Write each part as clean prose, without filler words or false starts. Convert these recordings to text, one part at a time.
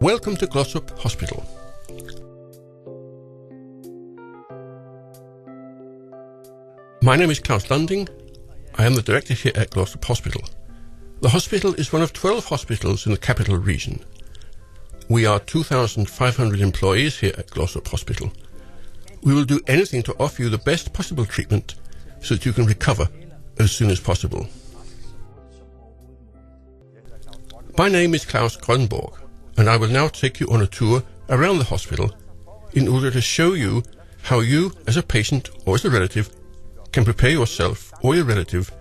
Welcome to Glostrup Hospital. My name is Klaus Lunding. I am the director here at Glostrup Hospital. The hospital is one of 12 hospitals in the capital region. We are 2,500 employees here at Glostrup Hospital. We will do anything to offer you the best possible treatment so that you can recover as soon as possible. My name is Klaus Grönborg, and I will now take you on a tour around the hospital in order to show you how you, as a patient or as a relative, can prepare yourself or your relative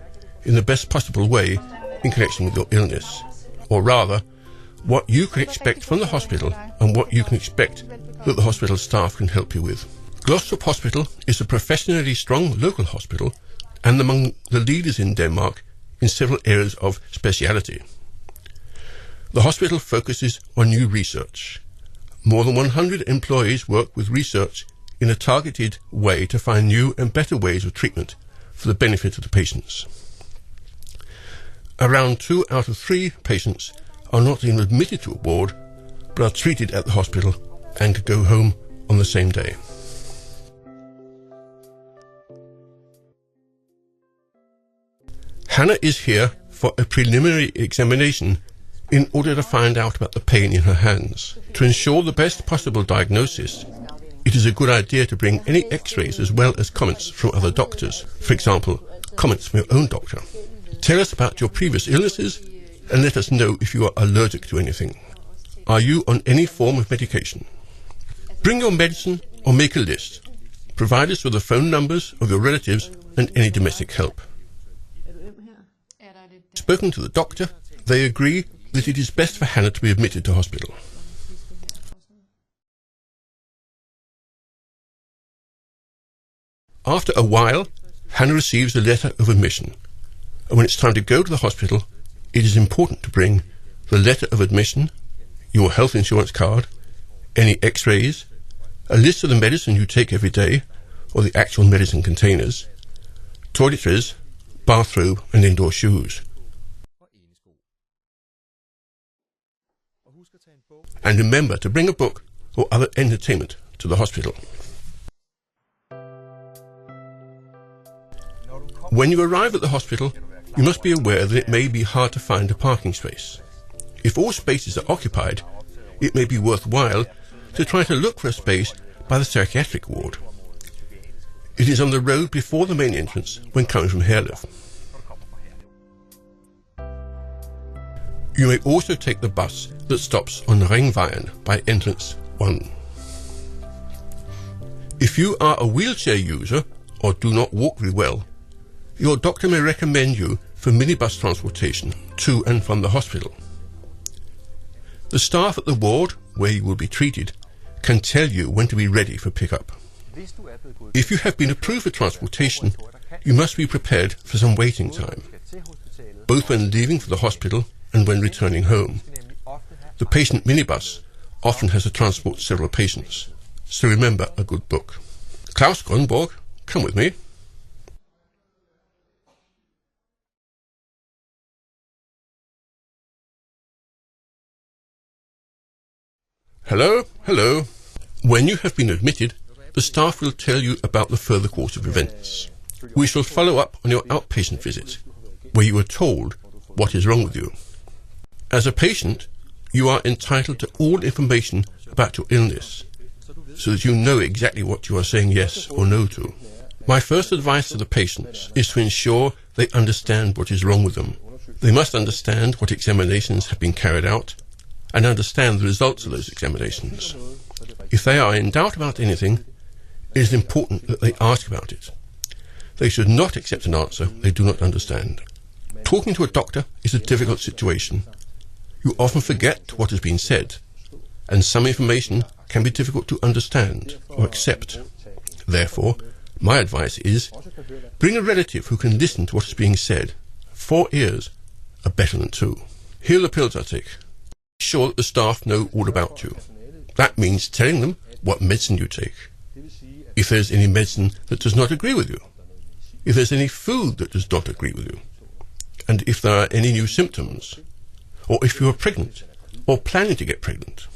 in the best possible way in connection with your illness, or rather, what you can expect from the hospital and what you can expect that the hospital staff can help you with. Glostrup Hospital is a professionally strong local hospital and among the leaders in Denmark in several areas of speciality. The hospital focuses on new research. More than 100 employees work with research in a targeted way to find new and better ways of treatment for the benefit of the patients. Around 2 out of 3 patients are not even admitted to a ward, but are treated at the hospital and can go home on the same day. Hannah is here for a preliminary examination in order to find out about the pain in her hands. To ensure the best possible diagnosis, it is a good idea to bring any x-rays as well as comments from other doctors. For example, comments from your own doctor. Tell us about your previous illnesses and let us know if you are allergic to anything. Are you on any form of medication? Bring your medicine or make a list. Provide us with the phone numbers of your relatives and any domestic help. Spoken to the doctor, they agree that it is best for Hannah to be admitted to hospital. After a while, Hannah receives a letter of admission, and when it's time to go to the hospital, it is important to bring the letter of admission, your health insurance card, any x-rays, a list of the medicine you take every day, or the actual medicine containers, toiletries, bathrobe and indoor shoes. And remember to bring a book or other entertainment to the hospital. When you arrive at the hospital, you must be aware that it may be hard to find a parking space. If all spaces are occupied, it may be worthwhile to try to look for a space by the psychiatric ward. It is on the road before the main entrance when coming from Hele. You may also take the bus that stops on Ringvejen by entrance 1. If you are a wheelchair user or do not walk very well, your doctor may recommend you for minibus transportation to and from the hospital. The staff at the ward where you will be treated can tell you when to be ready for pickup. If you have been approved for transportation, you must be prepared for some waiting time, both when leaving for the hospital and when returning home. The patient minibus often has to transport several patients, so remember a good book. Klaus Grönborg, come with me. Hello, hello. When you have been admitted, the staff will tell you about the further course of events. We shall follow up on your outpatient visit, where you are told what is wrong with you. As a patient, you are entitled to all information about your illness, so that you know exactly what you are saying yes or no to. My first advice to the patients is to ensure they understand what is wrong with them. They must understand what examinations have been carried out and understand the results of those examinations. If they are in doubt about anything, it is important that they ask about it. They should not accept an answer they do not understand. Talking to a doctor is a difficult situation. You often forget what has been said, and some information can be difficult to understand or accept. Therefore, my advice is, bring a relative who can listen to what is being said. 4 ears are better than 2. Here are the pills I take. Be sure that the staff know all about you. That means telling them what medicine you take. If there's any medicine that does not agree with you. If there's any food that does not agree with you. And if there are any new symptoms. Or if you are pregnant or planning to get pregnant.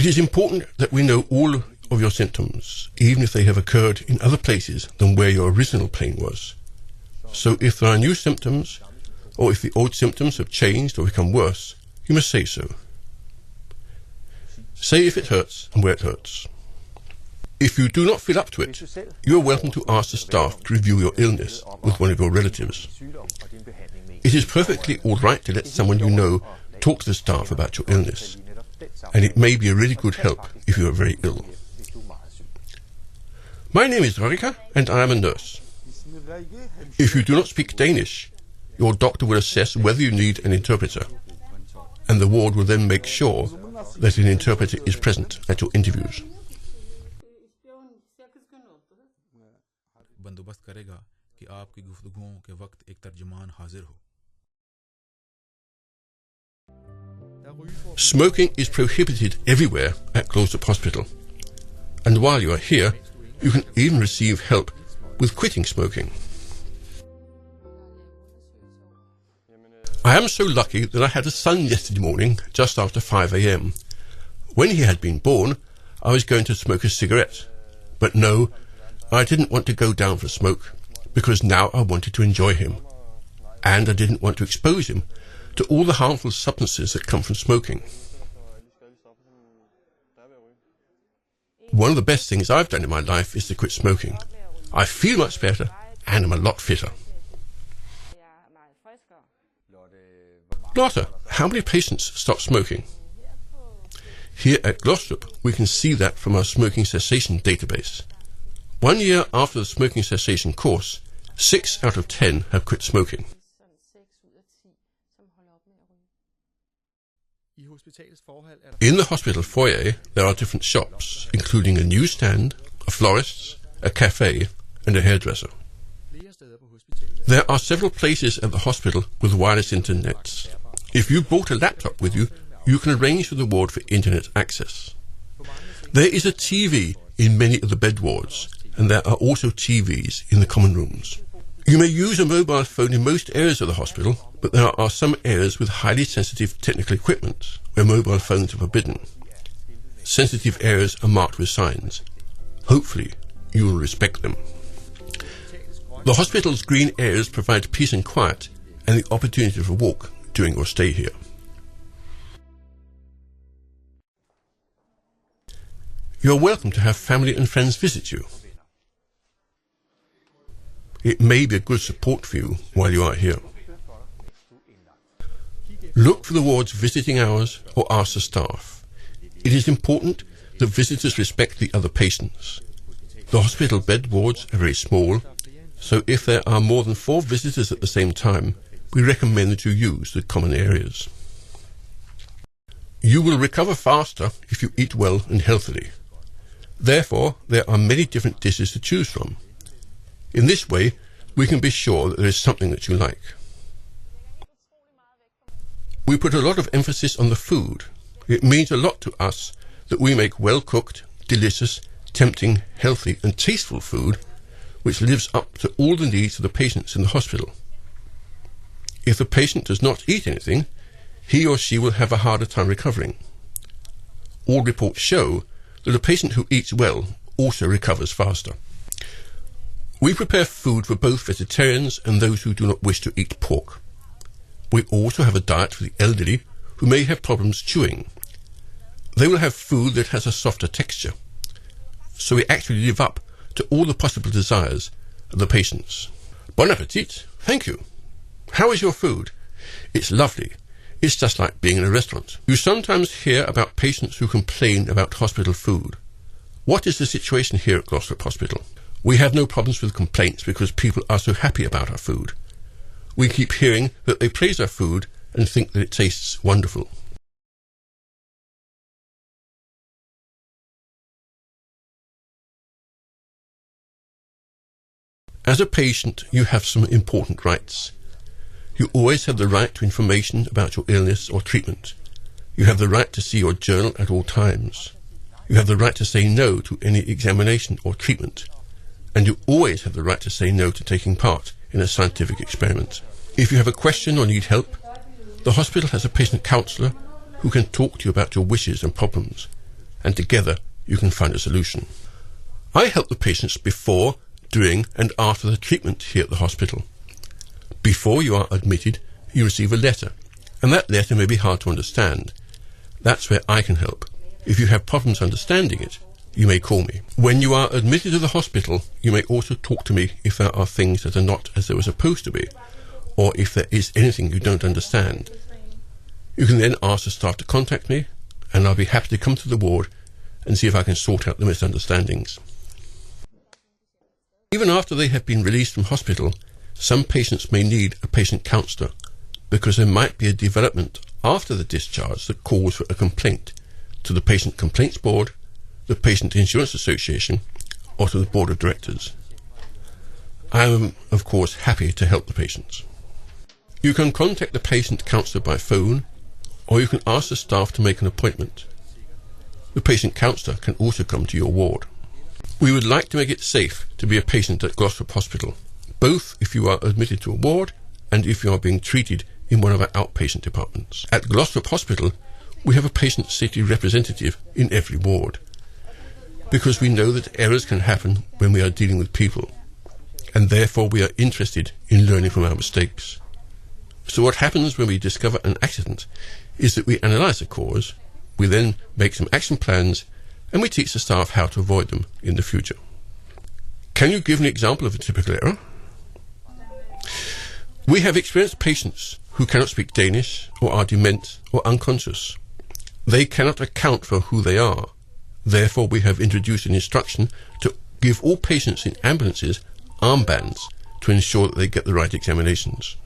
It is important that we know all of your symptoms, even if they have occurred in other places than where your original pain was. So if there are new symptoms, or if the old symptoms have changed or become worse, you must say so. Say if it hurts and where it hurts. If you do not feel up to it, you are welcome to ask the staff to review your illness with one of your relatives. It is perfectly all right to let someone you know talk to the staff about your illness, and it may be a really good help if you are very ill. My name is Rarika, and I am a nurse. If you do not speak Danish, your doctor will assess whether you need an interpreter, and the ward will then make sure that an interpreter is present at your interviews. Smoking is prohibited everywhere at Glostrup Hospital, and while you are here, you can even receive help with quitting smoking. I am so lucky that I had a son yesterday morning just after 5 a.m. When he had been born, I was going to smoke a cigarette, but no, I didn't want to go down for smoke because now I wanted to enjoy him, and I didn't want to expose him to all the harmful substances that come from smoking. One of the best things I've done in my life is to quit smoking. I feel much better and am a lot fitter. Lotte, how many patients stop smoking? Here at Glostrup, we can see that from our smoking cessation database. 1 year after the smoking cessation course, 6 out of 10 have quit smoking. In the hospital foyer, there are different shops, including a newsstand, a florist's, a cafe, and a hairdresser. There are several places at the hospital with wireless internet. If you brought a laptop with you, you can arrange for the ward for internet access. There is a TV in many of the bed wards, and there are also TVs in the common rooms. You may use a mobile phone in most areas of the hospital, but there are some areas with highly sensitive technical equipment where mobile phones are forbidden. Sensitive areas are marked with signs. Hopefully, you will respect them. The hospital's green areas provide peace and quiet and the opportunity for a walk during your stay here. You are welcome to have family and friends visit you. It may be a good support for you while you are here. Look for the ward's visiting hours or ask the staff. It is important that visitors respect the other patients. The hospital bed wards are very small, so if there are more than 4 visitors at the same time, we recommend that you use the common areas. You will recover faster if you eat well and healthily. Therefore, there are many different dishes to choose from. In this way, we can be sure that there is something that you like. We put a lot of emphasis on the food. It means a lot to us that we make well-cooked, delicious, tempting, healthy and tasteful food which lives up to all the needs of the patients in the hospital. If the patient does not eat anything, he or she will have a harder time recovering. All reports show that a patient who eats well also recovers faster. We prepare food for both vegetarians and those who do not wish to eat pork. We also have a diet for the elderly who may have problems chewing. They will have food that has a softer texture. So we actually live up to all the possible desires of the patients. Bon appetit! Thank you. How is your food? It's lovely. It's just like being in a restaurant. You sometimes hear about patients who complain about hospital food. What is the situation here at Glostrup Hospital? We have no problems with complaints because people are so happy about our food. We keep hearing that they praise our food and think that it tastes wonderful. As a patient, you have some important rights. You always have the right to information about your illness or treatment. You have the right to see your journal at all times. You have the right to say no to any examination or treatment. And you always have the right to say no to taking part in a scientific experiment. If you have a question or need help, the hospital has a patient counsellor who can talk to you about your wishes and problems. and together you can find a solution. I help the patients before, during and after the treatment here at the hospital. Before you are admitted, you receive a letter, and that letter may be hard to understand. That's where I can help. If you have problems understanding it, you may call me. When you are admitted to the hospital, you may also talk to me if there are things that are not as they were supposed to be, or if there is anything you don't understand. You can then ask the staff to contact me, and I'll be happy to come to the ward and see if I can sort out the misunderstandings. Even after they have been released from hospital, some patients may need a patient counsellor because there might be a development after the discharge that calls for a complaint to the Patient Complaints Board, the Patient Insurance Association, or to the Board of Directors. I am, of course, happy to help the patients. You can contact the patient counsellor by phone, or you can ask the staff to make an appointment. The patient counsellor can also come to your ward. We would like to make it safe to be a patient at Glostrup Hospital, both if you are admitted to a ward and if you are being treated in one of our outpatient departments. At Glostrup Hospital, we have a patient safety representative in every ward, because we know that errors can happen when we are dealing with people, and therefore we are interested in learning from our mistakes. So what happens when we discover an accident is that we analyse the cause, we then make some action plans, and we teach the staff how to avoid them in the future. Can you give an example of a typical error? We have experienced patients who cannot speak Danish or are dement or unconscious. They cannot account for who they are. Therefore, we have introduced an instruction to give all patients in ambulances armbands to ensure that they get the right examinations.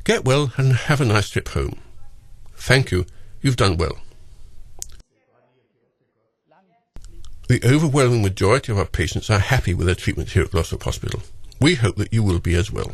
Get well and have a nice trip home. Thank you. You've done well. The overwhelming majority of our patients are happy with their treatment here at Glostrup Hospital. We hope that you will be as well.